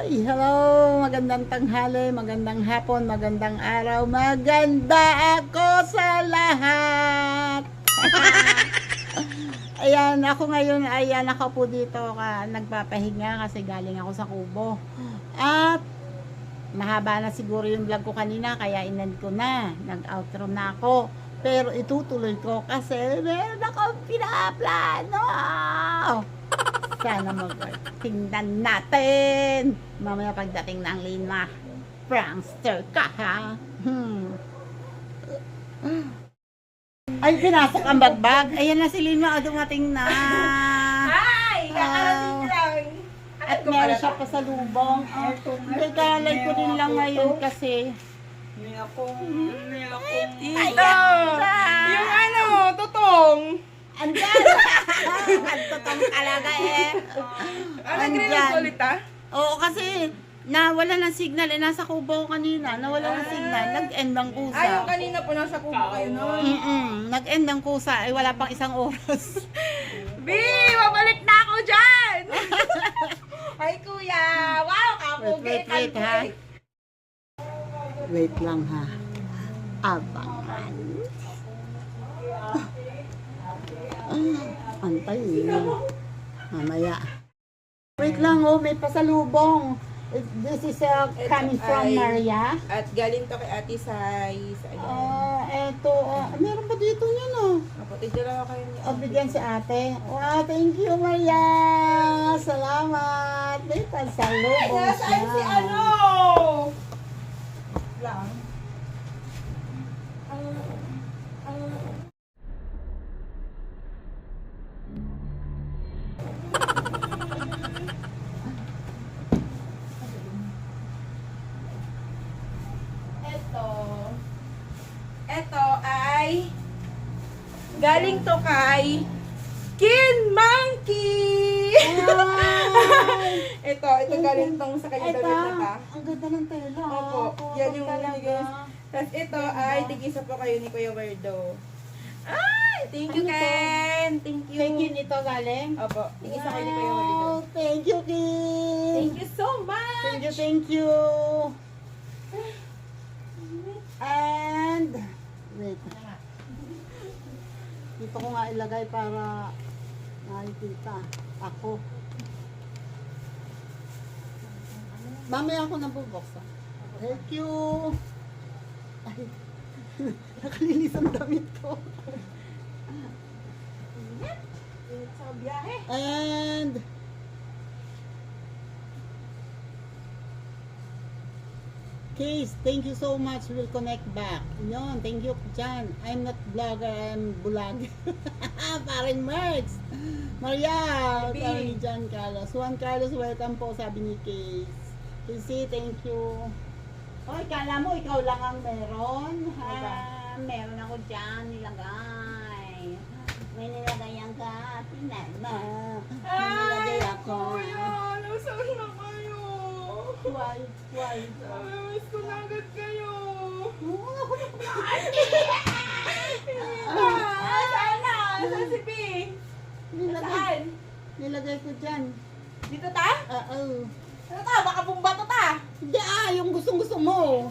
Ay, hello! Magandang tanghali, magandang hapon, magandang araw, maganda ako sa lahat! Ayan, ako ngayon ay nakaupo dito, nagpapahinga kasi galing ako sa Kubo. At mahaba na siguro yung vlog ko kanina, kaya inend ko na, nag-outro na ako. Pero itutuloy ko kasi meron akong pinaplano! Sana tingnan natin. Mamaya pagdating ng Lina, prankster ka ha. Ay, pinasok ang bagbag. Ayan na si Lina, dumating na. Hi! Kakarating lang. At meron siya pa sa lubong. Nagkalay ko din lang ngayon kasi. May akong tita! Yung ano, tutong! Andyan! Ang totong talaga eh. Nag-reload ulit ah? Oo, kasi nawala ng signal. Nasa Kubo kanina. Nawala ng signal. Nag-end ng kusa. Yung kanina po nasa kubo kayo nun. Nag-end ng kusa. Ay, wala pang isang oras. B! Mabalik na ako dyan! Hi kuya! Wow! Kapugi! Wait, ha? Wait lang ha. Abangan. Antay mamaya. Wait lang may pasalubong. This is coming from Maria. At galing to kay Ate Sai. Eto, meron pa dito niya no. Kapatid dalawa kayo niya. Bigyan si ate. Wow, thank you Maria. Salamat. May pasalubong Nasaan si ano? Lang. Ito ay galing to kay Kin Monkey! ito galing tong sa kanya damit na ta. Ang ganda ng tela. Opo, yan yung binigay. Tapos ito ay tigisa po kayo ni Kuya Werdo. Ay, thank you Ken! Thank you. Kay Kin ito galing? Opo, tigisa kayo ni Kuya Werdo. Thank you, Kin! Thank you so much! Thank you! And, wait. Dito ko nga ilagay para nakikita ako. Mamaya ako nabubuksan. Thank you! Ay, nakalinis ang damit ko. Sa biyahe. And, Case, thank you so much. We'll connect back. Yun, thank you dyan. I'm not vlogger, I'm bulag. Parin Merz. Maria, Baby. sabi ni John Carlos. Juan Carlos, welcome po, sabi ni Case. Casey, thank you. Oy, kala mo ikaw lang ang meron? Ha? Meron ako dyan, nilagay. May nilagay ang kapinan mo. May nilagay ako. Kuya, nasaan na kayo? Why? Miss ko na agad kayo. Saan na? Saan si P? Saan? Nilagay ko dyan. Dito ta? Oo. Ano ta? Baka bumba to ta? Hindi yung gustong-gusto mo.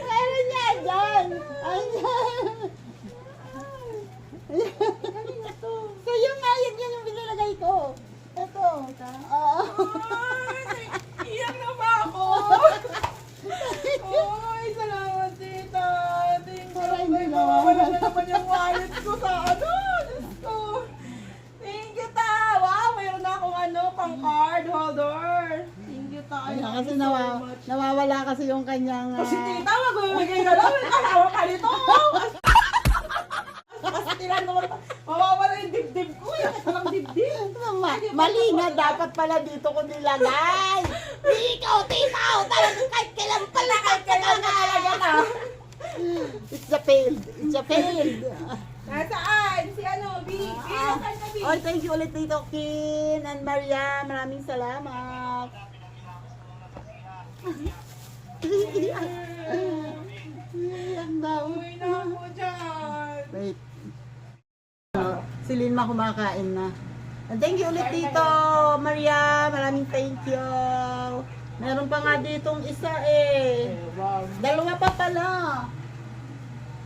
Meron niya dyan. Kaya nga, yan yung binilagay ko. Ito. Iyak na ba ako? Oy, salamat tita. Thank you. Para hindi na Wala na naman yung wallet ko sa ano. Diyos ko. Thank you ta. Wow, mayroon na akong pang card holder. Thank you ta. Ayan, kasi nawawala kasi yung kanyang... Kasi tita, magbibigay na lang. Kalawa ka nito. Kasi tinan naman, mawawala yung dibdib ko. Yung walang dibdib. Mali nga, dapat pala dito ko nilagay. Ikaw, titaw! Talagang kahit kailan pala, kahit kailan Kailangan talaga na. It's a failed. It's a failed. Nasaan? Si ano, B. Nasaan ka, B? Oh, thank you ulit dito, Kin and Maria. Maraming salamat. Ang daw. Uy na ako dyan. Wait. Si Linma kumakain na. And thank you ulit dito, Maria. Maraming thank you. Meron pa nga ditong isa eh. Dalawa pa pala.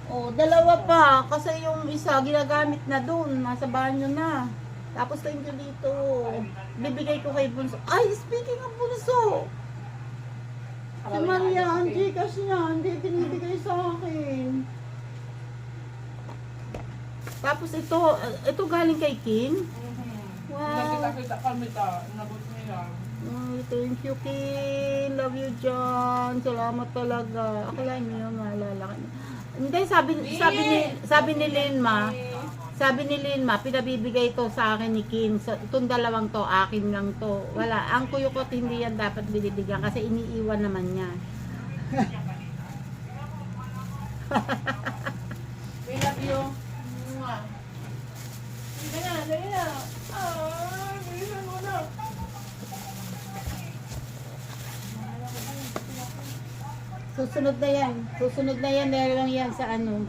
Oh, dalawa pa. Kasi yung isa ginagamit na dun. Nasa banyo na. Tapos thank you dito. Bibigay ko kay Bunso. Ay, speaking of Bunso. Si Maria, ang Gcash niya. Hindi binibigay sa akin. Tapos ito galing kay King. Wow. Nakita-kita kami ta. Nabot nila. Ay, thank you, King. Love you, John. Salamat talaga. Ako lang yun, maalala ka niya. Hindi, sabi ni Linma, pinabibigay to sa akin ni King. So, itong dalawang to, akin lang to. Wala, ang kuyukot hindi yan dapat binibigyan kasi iniiwan naman niya. We love you. Mwah. Sige na, dali na. Ay, bilisan mo na. Susunod na yan, meron yan sa ano.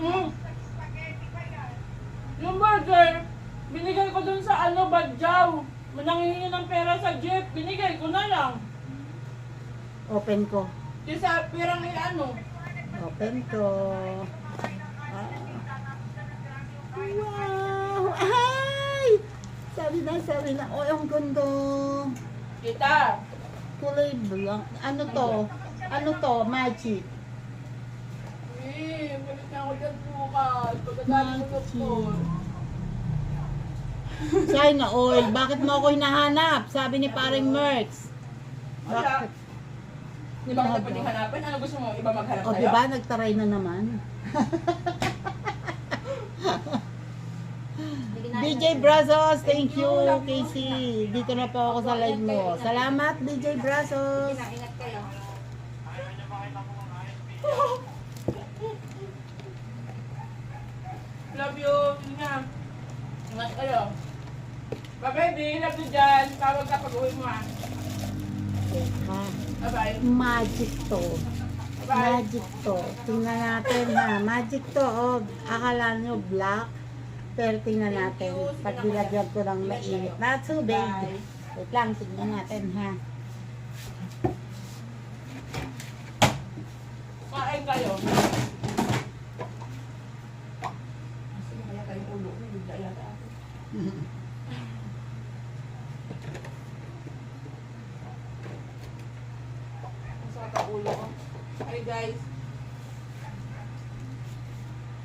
Yung burger, binigay ko dun sa ano, Badjaw. Manangingi ng pera sa jeep, binigay ko na lang. Open ko. Kisa pirang ano. Open ko. Ah. Wow! Ay! Sabi na. Oh, ang ganda. Kita. Kulay blanc. Ano to? Magic. Balik na ako dyan bukas. Pagkagaling ko po. China oil. Bakit mo ako hinahanap? Sabi ni paring Merx. Wala. Bakit? Di ba kita pwedeng hanapin? Ano gusto mo? Iba maghanap O, tayo? diba? Nagtaray na naman. DJ Brazos, thank you, Casey. Dito na po ako sa live mo. Salamat, DJ Brazos. Ingat kayo. Love you. Yun nga. Ingat kayo. Bye-bye, baby. Love you dyan. Tawag ka pag-uwi mo ha. Bye-bye. Magic to. Bye. Magic to. Tingnan natin ha. Magic to. Oh, akala nyo black. Pero tingnan natin. Pag nilagyan ko ng mainit na tubig. Wait lang, tingnan natin ha. Kain kayo. Sige, kaya tayong ulo. Bigla yata ako. Masakit ang ulo ko. Hi guys.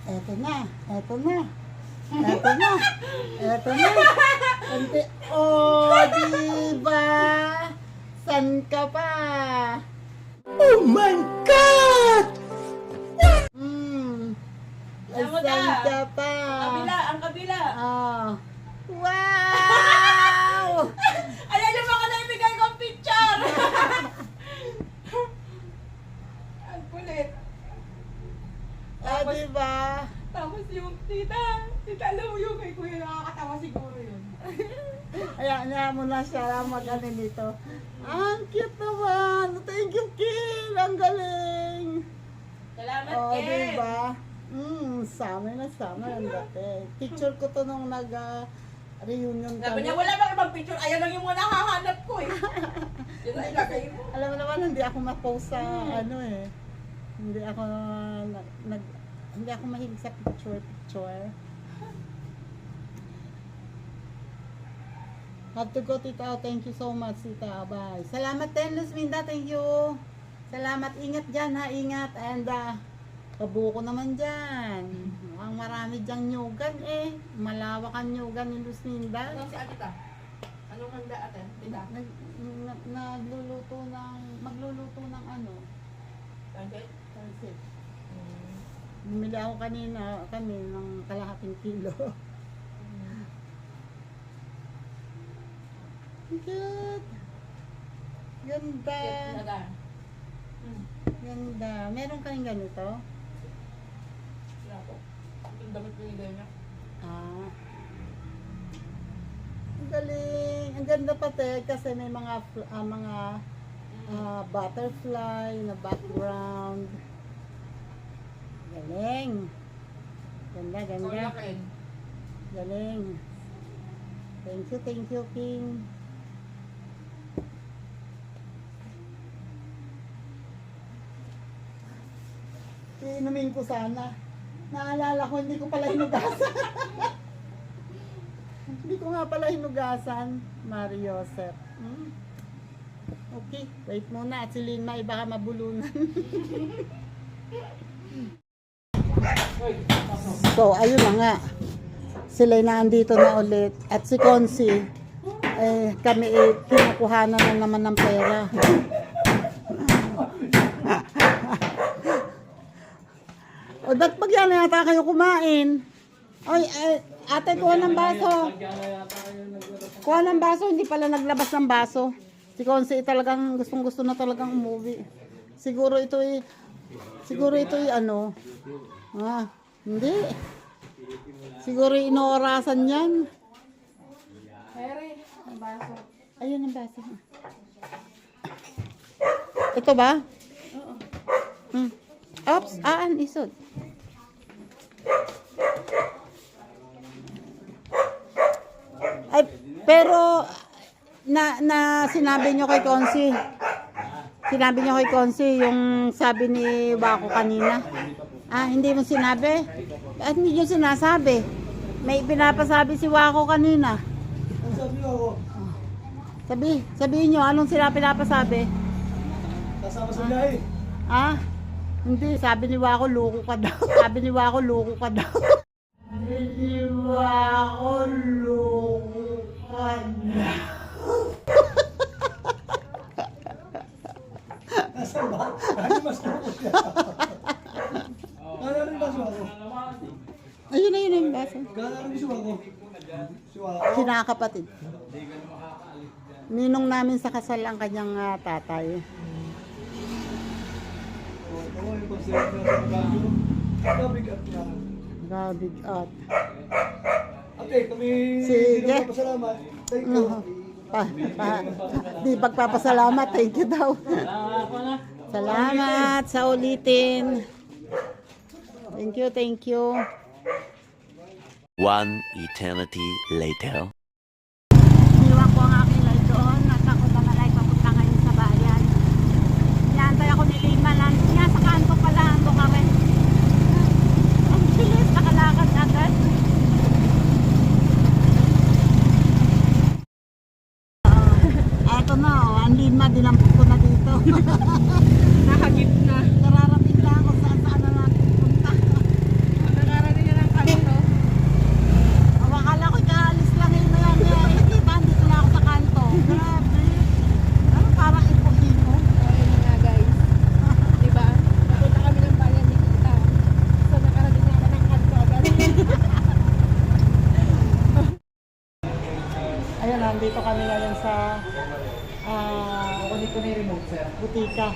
Eto na. Eto na. Eto na. Eto na. Oh, diba? San ka pa? Oh my God! Alam mo San na. ka pa? Ang kabila. Oh. Wow! Alam niyo mga naibigay kong picture. Ang kulit. Oh, diba? Tapos yung tita, alam mo yung kay kuya, nakakatawa siguro yun. Ayan mo na siya mag-ano dito. Ang cute naman! Thank you, Kim! Ang galing! Salamat, Oh, Ken. diba? Summer na summer ang dati. Picture ko to nung nag-reunion Sabi kami. niya, wala bang ibang picture? Ayan lang yung mga nakahanap ko eh. Yun na ilagay mo. Alam mo naman, hindi ako ma-post sa ano eh. Hindi ako hindi ako mahilig sa picture. Have to go, tita. Thank you so much, tita. Bye. Salamat din, Luzminda. Thank you. Salamat. Ingat dyan, ha. Ingat. And, kabuko naman dyan. Mukhang marami dyang nyugan, eh. Malawak ang nyugan ni Luzminda. Ano si Atita? Anong handa ate? Tita? Magluluto ng ano. Pancake? Pansit. Bumili ako kami ng kalahating kilo. Good. Ganda. Talaga. Ganda. Meron ka rin ganito? Wala ko. Yung damit ko yung ganyan. Ah. Ang galing. Ang ganda pati kasi may mga butterfly na background. Galing. Ganda, So, ganda. yakin. Galing. Thank you, King. Iinumin ko sana. Naalala ko, hindi ko pala hinugasan. Hindi ko nga pala hinugasan, Mario Joseph. Okay, wait muna. At si Linma, baka mabulunan. So, ayun na nga. Sila'y naandito na ulit. At si Consi, kami kinukuhanan na naman ng pera. O, ba't pagyan na yata kayo kumain? Ay, ate, kuha ng baso. Kuha ng baso, hindi pala naglabas ng baso. Si Consi talagang gustong-gusto na talagang umuwi. Siguro ito'y ano, hindi. Siguro inoorasan yan. Harry, ang baso. Ayun ang baso. Ito ba? Oo. Oops, isod. Ay, pero sinabi nyo kay Consi. Sinabi nyo kay Consi yung sabi ni Wako kanina. Hindi mo sinabi? At hindi nyo sinasabi. May pinapasabi si Wako kanina. Ang sabi ako, Sabihin nyo, anong sila pinapasabi? kasama sa biyahe. Hindi, sabi ni Wako, loko ka daw. Sabi ni Wako, loko ka daw. Sabi ni Wako, loko ka daw. Nasaan ba? Ano mas loko siya? Gana rin ba si Wako? Ayun yung baso. Gana rin si Wako? Si Wako? Kinakapatid. Ninong namin sa kasal ang kanyang tatay. Oo, yung pag-save na sa bagyo. Nabigat niya. Gabigat. Ate, kami Sige. nagpapasalamat. Thank you. Di pagpapasalamat, thank you daw. Salamat sa ulitin. Thank you. One eternity later. Iniwan ko ang aking light doon at ako naman ay papunta ngayon sa bayan. Inaantay ako ni Lima lang. Nga sa kanto pala, ando ka rin. Ang bilis, nakalakad agad. Eto na, ang Lima, dinampot ko na dito. Nakagip na. Nararating na ako saan na natin punta. Nakarating na ng kanto. Akala ko kaalis lang yun na yan. Nakita, dito na ako sa kanto. Grabe. Parang ipo-ipo. Ayun nga guys. Diba? Napunta kami ng bayan ni Tita. So nakarating na ako ng kanto agad. Ayun, nandito kami ngayon sa butika.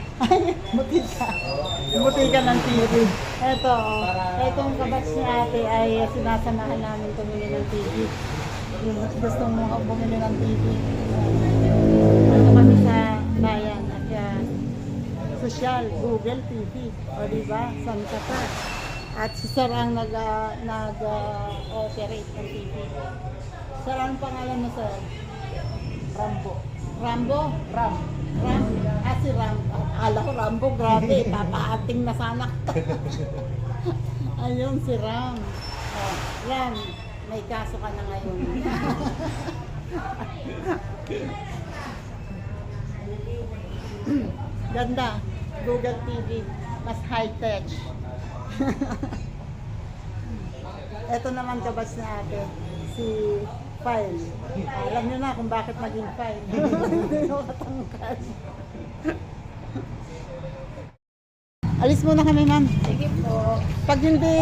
Butika ng TV. Ito, itong kabats ni ate ay sinasamahan namin tumili ng TV. Yung gustong bumili ng TV. Ito kami sa bayan at social, Google TV. O diba, Santa pa. At si Sir ang nag-operate ng TV. Sir, anong pangalan mo, Sir? Rambo. Rambo? Ram. Si Ram. Akala ko Rambo, grabe. Papaating na sana. Ayun, si Ram. Ram, may kaso ka na ngayon. Ganda. Google TV. Mas high-tech. Ito naman kabas na ate. Si File. Alam niyo na kung bakit maging File. Hindi mo katangkad. Alis muna kami, ma'am. Sige po. Pag hindi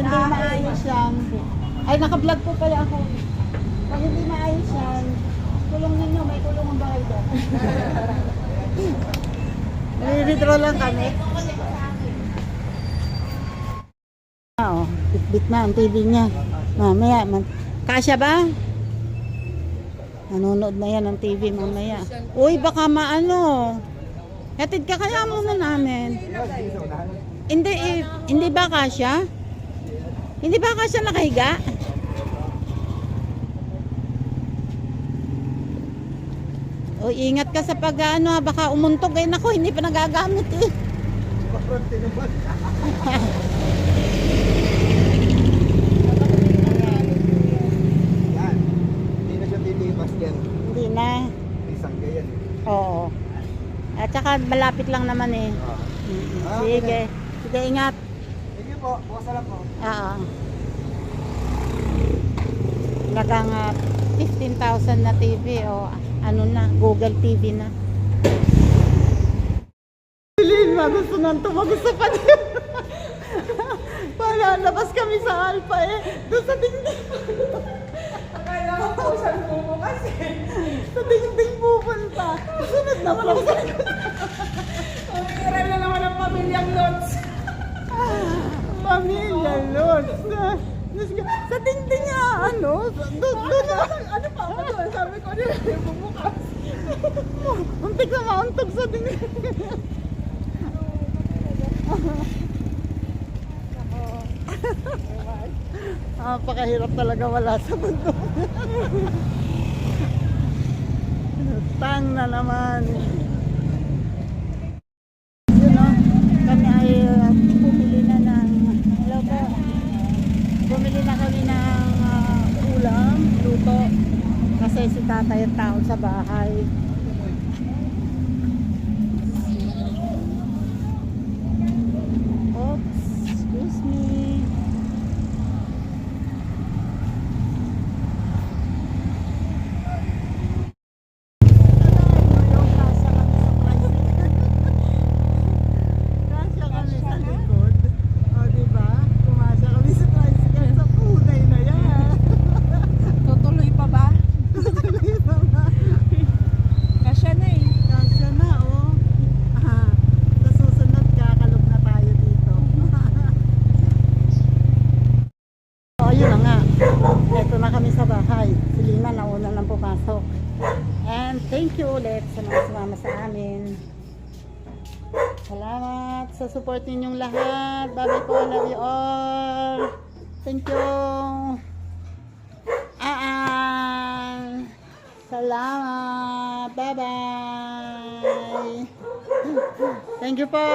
maayos yan, ay naka-vlog po pala ako. Pag hindi maayos yan, kulong ninyo, may kulong ang bahay doon. Nire-withdraw lang kami. Oo, bit na ang TV niya. Mamaya, kasya ba? Nanonood na yan ng TV mamaya. Uy, baka maano. Hatid ka kaya muna namin. Hindi ba kasya? Hindi ba kasya nakahiga? O, ingat ka sa pag ano, baka umuntog. Ay, nako, hindi pa nagagamit eh. Yan. Hindi na siya titipas yan. Hindi na. Isang ganyan. Oo. At saka malapit lang naman eh. Sige. Sige, ingat. Sige po, bukas na lang po. Oo. Lagang 15,000 na TV o ano na, Google TV na. Lin, magusto nang gusto pa din. Palalabas kami sa Alpha eh. Doon sa dingding. Akala ko po saan bumukas eh. Sa dingding pupunta. Sunod naman ako sa likod. Umiiral na naman ang pamilyang Lots. Pamilya, Lord. Sa dingding nga, ano? Doon na. Ano pa ako doon? Sabi ko, ano yung bumukas? Untik na mauntog sa dingding. Pakahirap talaga wala sa mundo. Tang na naman. Yun o, kami ay bumili na ng, hello po, bumili na kami ng ulam, luto. Kasi si tatay ang tao sa bahay. Oops, excuse me. Kasya kami sa likod. O, diba? Kumasya kami sa tricycle sa punay na yan. Tutuloy pa ba? Diba ba? Kasya na eh. Kasya na, oh. Sa susunod, kakalog na tayo dito. O, yun na nga. Ito na kami sa bahay. Si Lina nauna nang pumasok. And thank you ulit sa mga sumama sa amin. Salamat sa support ninyong lahat. Bye-bye po. Love you all. Thank you. Salamat. Bye-bye. Thank you po.